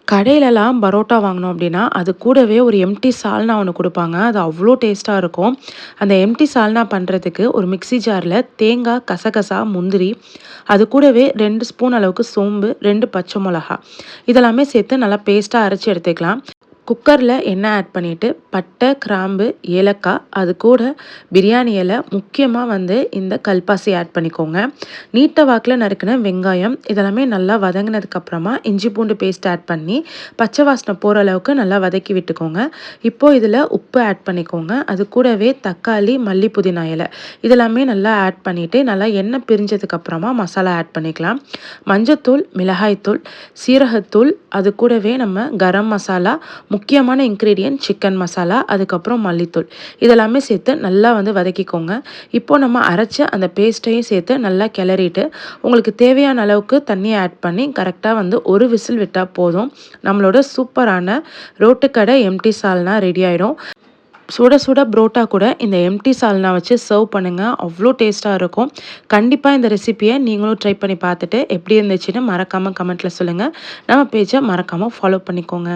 கடையிலலாம் பரோட்டா வாங்கினோம் அப்படின்னா, அது கூடவே ஒரு எம்ப்டி சால்னா ஒண்ணு குடுப்பாங்க. அது அவ்ளோ டேஸ்ட்டா இருக்கும். அந்த எம்ப்டி சால்னா பண்றதுக்கு ஒரு மிக்ஸி ஜார்ல தேங்காய், கசகசா, முந்திரி, அது கூடவே 2 ஸ்பூன் அளவுக்கு சோம்பு, 2 பச்சை மொளகா இதெல்லாமே சேர்த்து நல்லா பேஸ்ட்டா அரைச்சு எடுத்துக்கலாம். குக்கர்ல எண்ணெய் ஆட் பண்ணிட்டு, பட்டை, கிராம்பு, ஏலக்காய், அது கூட பிரியாணி இலை, முக்கியமா வந்து இந்த கல்பாசி ஆட் பண்ணிக்கோங்க. நீட்ட வாக்குல நறுக்குன வெங்காயம் இதெல்லாமே நல்லா வதங்கினதுக்கு அப்புறமா இஞ்சி பூண்டு பேஸ்ட் ஆட் பண்ணி பச்சை வாசனை போகிற அளவுக்கு நல்லா வதக்கி விட்டுக்கோங்க. இப்போ இதில் உப்பு ஆட் பண்ணிக்கோங்க. அது கூடவே தக்காளி, மல்லி, புதினா இலை இதெல்லாமே நல்லா ஆட் பண்ணிட்டு நல்லா எண்ணெய் பிரிஞ்சதுக்கு அப்புறமா மசாலா ஆட் பண்ணிக்கலாம். மஞ்சத்தூள், மிளகாய்த்தூள், சீரகத்தூள், அது கூடவே நம்ம கரம் மசாலா, முக்கியமான இன்கிரீடியன்ட் சிக்கன் மசாலா, அதுக்கப்புறம் மல்லித்தூள் இதெல்லாமே சேர்த்து நல்லா வந்து வதக்கிக்கோங்க. இப்போ நம்ம அரைச்ச அந்த பேஸ்ட்டையும் சேர்த்து நல்லா கிளறிட்டு உங்களுக்கு தேவையான அளவுக்கு தண்ணியை ஆட் பண்ணி கரெக்டாக வந்து ஒரு விசில் விட்டால் போதும். நம்மளோட சூப்பரான ரோட்டுக்கடை எம்டி சால்னா ரெடி ஆயிடும். சுட சுட புரோட்டா கூட இந்த எம்டி சால்னா வச்சு சர்வ் பண்ணுங்க. அவ்வளோ டேஸ்ட்டாக இருக்கும். கண்டிப்பாக இந்த ரெசிபியை நீங்களும் ட்ரை பண்ணி பார்த்துட்டு எப்படி இருந்துச்சுன்னு மறக்காமல் கமெண்ட்டில் சொல்லுங்கள். நம்ம பேஜை மறக்காமல் ஃபாலோ பண்ணிக்கோங்க.